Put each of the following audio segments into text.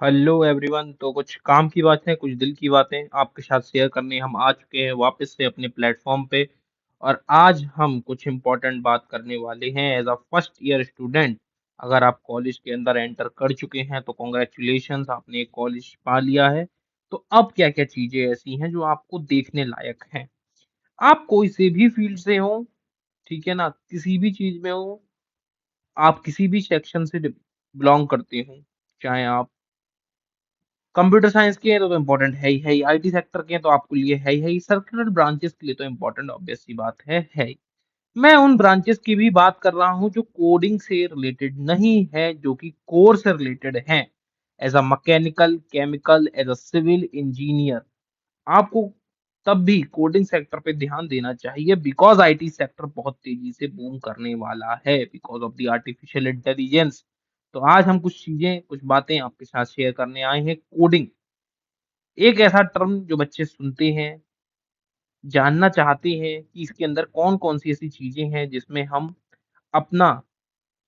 Hello everyone. तो कुछ काम की बातें, कुछ दिल की बातें आपके साथ शेयर करने हम आ चुके हैं वापस से अपने प्लेटफॉर्म पे। और आज हम कुछ इम्पोर्टेंट बात करने वाले हैं as a first year student. अगर आप कॉलेज के अंदर एंटर कर चुके हैं तो कॉन्ग्रेचुलेशंस, आपने एक कॉलेज पा लिया है। तो अब क्या क्या चीजें ऐसी हैं जो आपको देखने लायक हैं। आप कोई से भी फील्ड से हो, ठीक है ना, किसी भी चीज में हो, आप किसी भी सेक्शन से बिलोंग करते हो, चाहे आप कंप्यूटर साइंस के हैं तो इम्पोर्टेंट है ही, आईटी सेक्टर के हैं तो आपके लिए है ही, सर्कुलर ब्रांचेस के लिए तो इम्पोर्टेंट ऑब्वियस सी बात है ही। मैं उन ब्रांचेस की भी बात कर रहा हूँ जो कोडिंग से रिलेटेड नहीं है, जो कि कोर से रिलेटेड हैं। As a mechanical, chemical, as a civil engineer आपको तब भी कोडिंग सेक्टर पे ध्यान देना चाहिए, बिकॉज आईटी सेक्टर बहुत तेजी से बूम करने वाला है because of the artificial intelligence. तो आज हम कुछ चीजें, कुछ बातें आपके साथ शेयर करने आए हैं। कोडिंग एक ऐसा टर्म जो बच्चे सुनते हैं, जानना चाहते हैं कि इसके अंदर कौन-कौन सी ऐसी चीज़ें हैं जिसमें हम अपना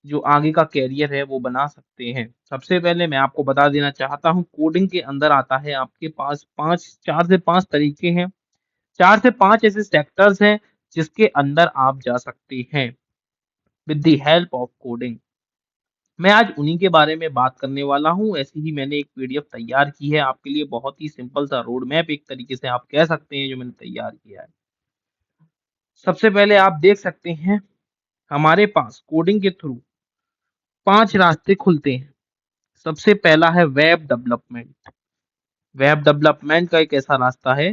जो आगे का करियर है वो बना सकते हैं। सबसे पहले मैं आपको बता देना चाहता हूँ, कोडिंग के अंदर आता है आपके पास 5 4 से 5 तरीके हैं। 4 से 5 ऐसे सेक्टर्स हैं जिसके अंदर आप जा सकते हैं with the help of coding. मैं आज उन्हीं के बारे में बात करने वाला हूँ। ऐसे ही मैंने एक पीडीएफ तैयार की है आपके लिए, बहुत ही सिंपल सा रोड मैप एक तरीके से आप कह सकते हैं जो मैंने तैयार किया है। सबसे पहले आप देख सकते हैं हमारे पास कोडिंग के थ्रू 5 रास्ते खुलते हैं। सबसे पहला है वेब डेवलपमेंट। वेब डेवलपमेंट का एक ऐसा रास्ता है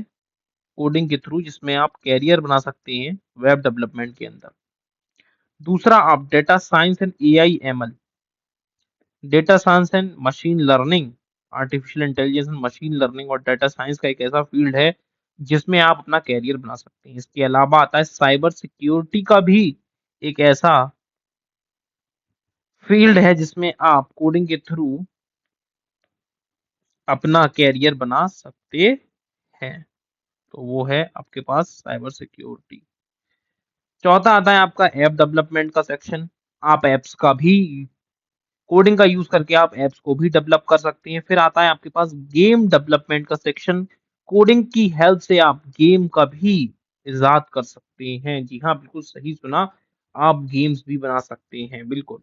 कोडिंग के थ्रू जिसमें आप कैरियर बना सकते हैं वेब डेवलपमेंट के अंदर। दूसरा आप data science and AI ML, data science and machine learning, artificial intelligence and machine learning और डेटा साइंस का एक ऐसा फील्ड है जिसमें आप अपना कैरियर बना सकते हैं। इसके अलावा आता है साइबर सिक्योरिटी का भी एक ऐसा फील्ड है जिसमें आप कोडिंग के थ्रू अपना कैरियर बना सकते हैं। तो वो है आपके पास साइबर सिक्योरिटी। चौथा आता है आपका ऐप डेवलपमेंट का सेक्शन। आप ऐप्स का भी कोडिंग का यूज करके आप ऐप्स को भी डेवलप कर सकते हैं। फिर आता है आपके पास गेम डेवलपमेंट का सेक्शन। कोडिंग की हेल्प से आप गेम का भी इजाद कर सकते हैं। जी हाँ, बिल्कुल सही सुना, आप गेम्स भी बना सकते हैं। बिल्कुल,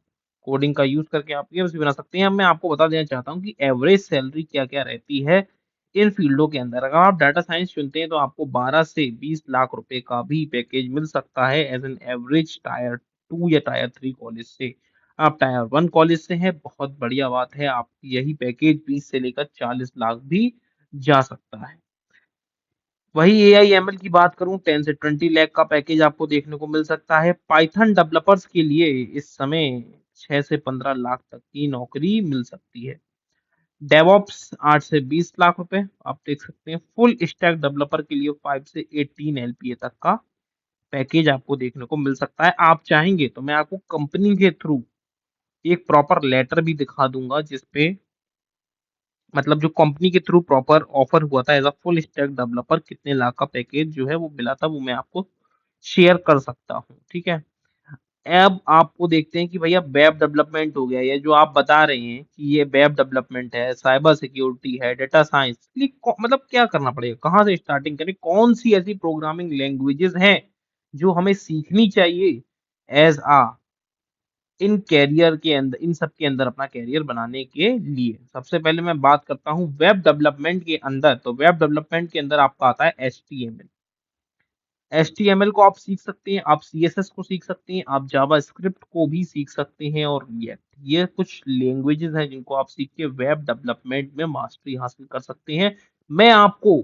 कोडिंग का यूज करके आप गेम्स भी बना सकते हैं। अब मैं आपको बता देना चाहता हूँ कि एवरेज सैलरी क्या-क्या रहती है इन फील्डों के अंदर। अगर आप डाटा साइंस चुनते हैं तो आपको 12 से 20 लाख रुपए का भी पैकेज मिल सकता है एज एन एवरेज टायर 2 या टायर 3 कॉलेज से। आप टायर 1 कॉलेज से हैं, बहुत बढ़िया बात है, आप यही पैकेज 20 से लेकर 40 लाख भी जा सकता है। वही एआई-एमएल की बात करूँ, 10 से 20 लाख का पैकेज आपको देखने को मिल सकता है। पाइथन डेवलपर्स के लिए इस समय 6 से 15 लाख तक की नौकरी मिल सकती है। डेवऑप्स 8 से 20 लाख रुपए आप देख सकते हैं। फुल स्टैक डेवलपर के लिए 5 से 18 एलपीए तक का पैकेज आपको देखने को मिल सकता है। आप चाहेंगे तो मैं आपको कंपनी के थ्रू एक प्रॉपर लेटर भी दिखा दूँगा जिसपे मतलब जो कंपनी के थ्रू प्रॉपर ऑफर हुआ था as a full stack developer कितने लाख का पैकेज जो है वो मिला था, वो मैं आपको शेयर कर सकता हूँ, ठीक है? अब आपको देखते हैं कि भैया वेब डेवलपमेंट हो गया, ये जो आप बता रहे हैं कि ये वेब डेवलपमेंट है, साइबर सिक्योरिटी है, डेटा साइंस, ये मतलब क्या करना पड़ेगा? कहाँ से स्टार्टिंग करें? कौन-सी ऐसी प्रोग्रामिंग लैंग्वेजेज़ हैं जो हमें सीखनी चाहिए एज़ अ इन कैरियर के अंदर, इन सब के अंदर अपना कैरियर बनाने के लिए? सबसे पहले मैं बात करता हूँ वेब डेवलपमेंट के अंदर। तो वेब डेवलपमेंट के अंदर आपका आता है एचटीएमएल। एचटीएमएल को आप सीख सकते हैं, आप सीएसएस को सीख सकते हैं, आप जावास्क्रिप्ट को भी सीख सकते हैं और रिएक्ट। ये कुछ लैंग्वेजेस हैं जिनको आप सीख के वेब डेवलपमेंट में मास्टरी हासिल कर सकते हैं। मैं आपको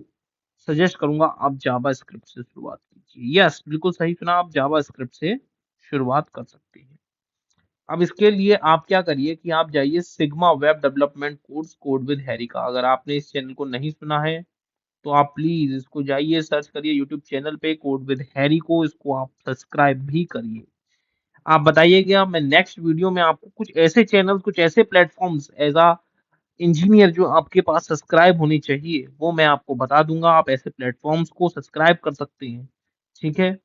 सजेस्ट करूंगा आप जावास्क्रिप्ट से शुरुआत कीजिए। यस, बिल्कुल सही सुना, आप जावास्क्रिप्ट से शुरुआत कर सकते हैं। अब इसके लिए आप क्या करिए कि आप जाइए sigma web development course, code with Harry का। अगर आपने इस चैनल को नहीं सुना है तो आप प्लीज इसको जाइए सर्च करिए यूट्यूब चैनल पे कोड विद हैरी को, इसको आप सब्सक्राइब भी करिए। आप बताइएगा, मैं नेक्स्ट वीडियो में आपको कुछ ऐसे चैनल, कुछ ऐसे प्लेटफॉर्म्स एज अ इंजीनियर जो आपके पास सब्सक्राइब होनी चाहिए वो मैं आपको बता दूंगा। आप ऐसे प्लेटफॉर्म्स को सब्सक्राइब कर सकते हैं, ठीक है?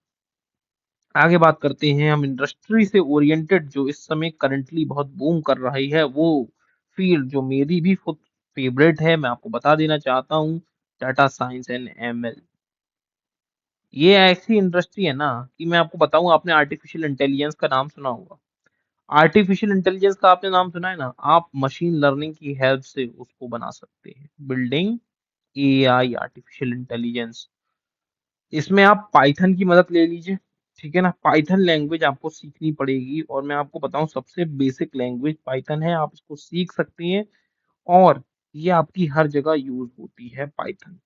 आगे बात करते हैं हम इंडस्ट्री से ओरिएंटेड जो इस समय करंटली बहुत बूम कर रही है, वो फील्ड जो मेरी भी खुद फेवरेट है, मैं आपको बता देना चाहता हूँ, डाटा साइंस एंड एमएल। ये ऐसी इंडस्ट्री है ना कि मैं आपको बताऊँ, आपने आर्टिफिशियल इंटेलिजेंस का नाम सुना होगा। आर्टिफिशियल इंटेलिजेंस का आपने नाम सुना है ना, आप मशीन लर्निंग की हेल्प से उसको बना सकते हैं। बिल्डिंग एआई आर्टिफिशियल इंटेलिजेंस, इसमें आप पाइथन की मदद ले लीजिए, ठीक है ना। पाइथन लैंग्वेज आपको सीखनी पड़ेगी, और मैं आपको बताऊं सबसे बेसिक लैंग्वेज पाइथन है, आप इसको सीख सकती हैं, और ये आपकी हर जगह यूज होती है पाइथन।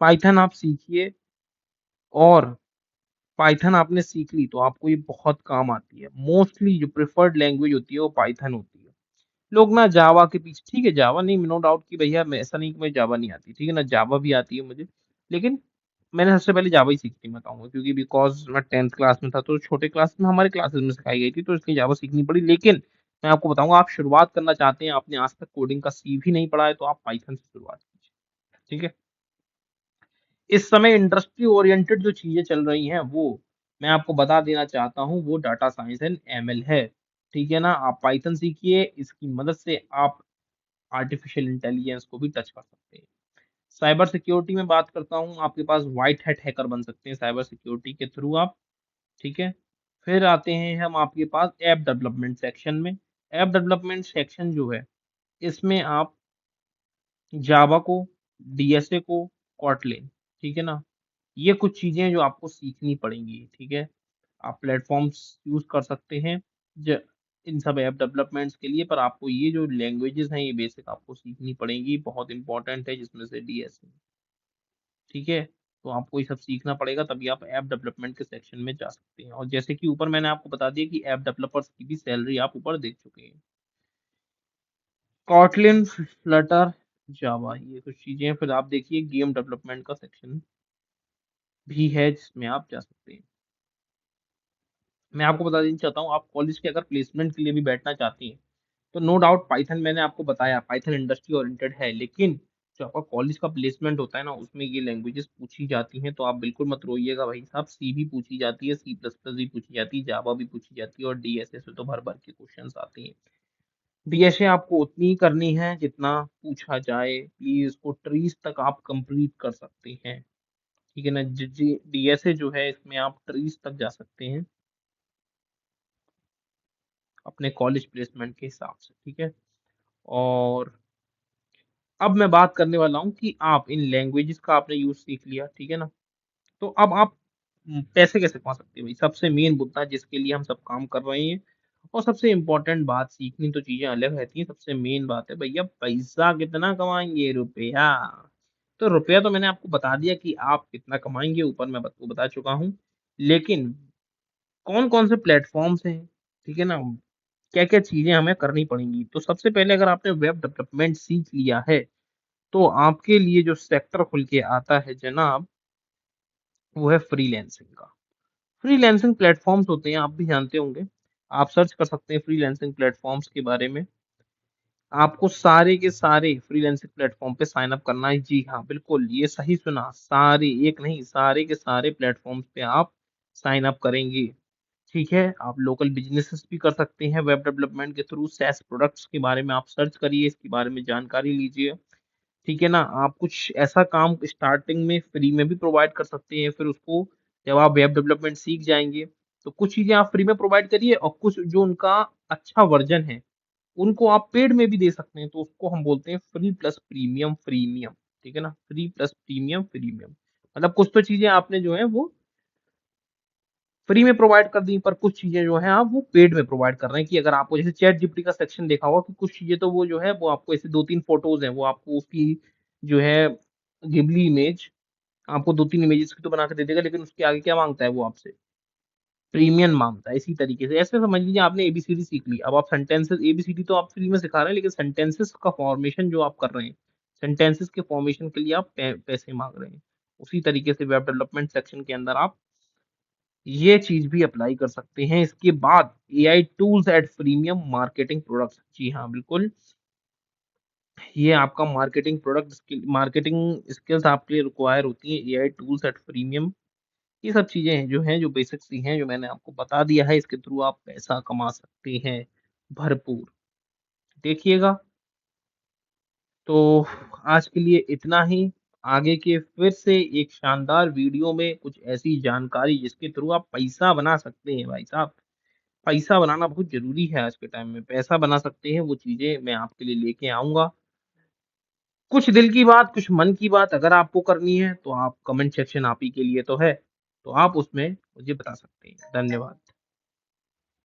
पाइथन आप सीखिए, और पाइथन आपने सीख ली तो आपको ये बहुत काम आती है। मोस्टली जो प्रेफर्ड लैंग्वेज होती है वो पाइथन होती है। लोग ना जावा के पीछे, ठीक है जावा नहीं, नो डाउट कि भैया मैं ऐसा नहीं कि मुझे जावा नहीं आती, ठीक है ना, जावा भी आती है मुझे, लेकिन मैंने सबसे पहले जावा ही सीखी मैं कहूँगा, क्योंकि बिकॉज़ मैं 10th क्लास में था, तो छोटे क्लास में हमारे क्लासेस में सिखाई गई थी, तो इसलिए जावा सीखनी पड़ी। लेकिन मैं आपको बताऊँगा, आप शुरुआत करना चाहते हैं, आपने आज तक कोडिंग का सी भी नहीं पढ़ा है, तो आप पाइथन से शुरुआत कीजिए, ठीक है। इस समय इंडस्ट्री ओरिएंटेड जो चीज़ें चल रही हैं, वो मैं आपको बता देना चाहता हूँ, वो डाटा साइंस एंड एमएल है, ठीक है ना। आप पाइथन सीखिए, इसकी मदद से आप आर्टिफिशियल इंटेलिजेंस को भी टच कर सकते हैं। साइबर सिक्योरिटी में बात करता हूँ, आपके पास व्हाइट हैट हैकर बन सकते हैं साइबर सिक्योरिटी के थ्रू आप, ठीक है। फिर आते हैं हम आपके पास ऐप डेवलपमेंट सेक्शन में। ऐप डेवलपमेंट सेक्शन जो है, इसमें आप जावा को, डीएसए को, कॉटलिन, ठीक है ना, ये कुछ चीजें हैं जो आपको सीखनी पड़ेंगी, ठीक है। आप प्लेटफॉर्म्स यूज कर सकते हैं ज, इन सब ऐप डेवलपमेंट्स के लिए, पर आपको ये जो लैंग्वेजेस हैं ये बेसिक आपको सीखनी पड़ेंगी, बहुत इंपॉर्टेंट है, जिसमें से डीएसए, ठीक है। तो आपको ये सब सीखना पड़ेगा, तभी आप ऐप डेवलपमेंट के सेक्शन में जा सकते हैं। और जैसे कि ऊपर मैंने आपको बता दिया कि ऐप डेवलपर्स की भी सैलरी आप ऊपर देख चुके हैं। कॉटलिन, फ्लटर, जावा, ये कुछ चीजें हैं। फिर आप देखिए गेम डेवलपमेंट का सेक्शन भी है, जिसमें आप जा सकते हैं। मैं आपको बता देना चाहता हूँ, आप कॉलेज के अगर प्लेसमेंट के लिए भी बैठना चाहती हैं, तो नो डाउट पाइथन, मैंने आपको बताया पाइथन इंडस्ट्री ओरिएंटेड है, लेकिन जो आपका कॉलेज का प्लेसमेंट होता है ना, उसमें ये लैंग्वेजेस पूछी जाती हैं, तो आप बिल्कुल मत रोइएगा भाई साहब। सी भी पूछी जाती है, सी प्लस प्लस भी पूछी जाती है, जावा भी पूछी जाती है, और डीएसए से तो भर भर के क्वेश्चन आते हैं। डीएसए आपको उतनी ही करनी है जितना पूछा जाए, प्लीज उसको ट्रीज तक आप कंप्लीट कर सकते हैं, ठीक है ना। डीएसए जो है, इसमें आप ट्रीज तक जा सकते हैं अपने कॉलेज प्लेसमेंट के हिसाब से, ठीक है। और अब मैं बात करने वाला हूँ कि आप इन लैंग्वेजेस का आपने यूज़ सीख लिया, ठीक है ना? तो अब आप पैसे कैसे कमा सकते हैं भाई? सबसे मेन मुद्दा जिसके लिए हम सब काम कर रहे हैं, और सबसे इम्पोर्टेंट बात, सीखनी तो चीज़ें अलग रहती हैं, सबसे मेन बात है भैया पैसा कितना कमाएँगे? रुपया। तो रुपया तो मैंने आपको बता दिया कि आप कितना कमाएँगे, ऊपर मैं आपको बता चुका हूँ। लेकिन कौन-कौन से प्लेटफ़ॉर्म्स हैं, ठीक है ना? क्या-क्या चीज़ें हमें करनी पड़ेंगी? तो सबसे पहले अगर आपने वेब डेवलपमेंट सीख लिया है, तो आपके लिए जो सेक्टर खुल के आता है जनाब, वो है फ्रीलांसिंग का। फ्रीलांसिंग प्लेटफ़ॉर्म्स होते हैं, आप भी जानते होंगे। आप सर्च कर सकते हैं फ्रीलांसिंग प्लेटफ़ॉर्म्स के बारे में। आपको सारे के सारे फ्रीलांसिंग प्लेटफ़ॉर्म पे साइन अप करना है। जी हाँ, बिल्कुल, ये सही सुना, सारे, एक नहीं, सारे के सारे प्लेटफ़ॉर्म्स पे आप साइन अप करेंगे, ठीक है। आप लोकल बिज़नेसेस भी कर सकते हैं वेब डेवलपमेंट के थ्रू। SaaS प्रोडक्ट्स के बारे में आप सर्च करिए, इसके बारे में जानकारी लीजिए। ठीक है ना? आप कुछ ऐसा काम स्टार्टिंग में फ्री में भी प्रोवाइड कर सकते हैं, फिर उसको जब आप वेब डेवलपमेंट सीख जाएँगे, तो कुछ चीज़ें आप फ्री में प्रोवाइड करिए, और कुछ जो उनका अच्छा वर्ज़न है, उनको आप पेड में भी दे सकते हैं, तो उसको हम बोलते हैं फ्री प्लस प्रीमियम, फ्रीमियम, ठीक है ना? Free plus premium, freemium. मतलब कुछ तो चीज़ें आपने जो है वो फ्री में प्रोवाइड कर दी, पर कुछ चीज़ें जो हैं आप वो पेड में प्रोवाइड कर रहे हैं, कि अगर आपको जैसे चैट जीपीटी का सेक्शन देखा होगा कि कुछ चीज़ें तो वो जो है वो आपको ऐसे 2-3 फ़ोटोज़ हैं, वो आपको उसकी जो है गिबली इमेज आपको 2-3 इमेजेस की तो बना के दे देगा, लेकिन उसके आगे क्या माँगता है वो आपसे? प्रीमियम माँगता है। इसी तरीके से ऐसे समझ लीजिए आपने एबीसीडी सीख ली, अब आप सेंटेंसेस, एबीसीडी तो आप फ्री में सिखा रहे हैं, लेकिन सेंटेंसेस का फॉर्मेशन जो आप कर रहे हैं, सेंटेंसेस के फॉर्मेशन के लिए आप पैसे माँग रहे हैं। उसी तरीके से वेब डेवलपमेंट सेक्शन के अंदर आप ये चीज़ भी अप्लाई कर सकते हैं। इसके बाद AI tools at premium marketing products. जी हाँ, बिल्कुल, ये आपका मार्केटिंग स्किल्स आपके लिए रिक्वायर होती हैं, एआई टूल्स एट प्रीमियम। ये सब चीज़ें हैं जो बेसिक सी हैं, जो मैंने आपको बता दिया है, इसके थ्रू आप पैसा कमा सकते हैं भरपूर। देखिएगा, तो आज के लिए इतना ही। आगे के फिर से एक शानदार वीडियो में कुछ ऐसी जानकारी जिसके थ्रू आप पैसा बना सकते हैं भाई साहब। पैसा बनाना बहुत ज़रूरी है आज के टाइम में। पैसा बना सकते हैं वो चीज़ें मैं आपके लिए लेके आऊँगा। कुछ दिल की बात, कुछ मन की बात अगर आपको करनी है तो आप कमेंट सेक्शन आप ही के लिए तो है। तो आप उसमें मुझे बता सकते हैं। धन्यवाद।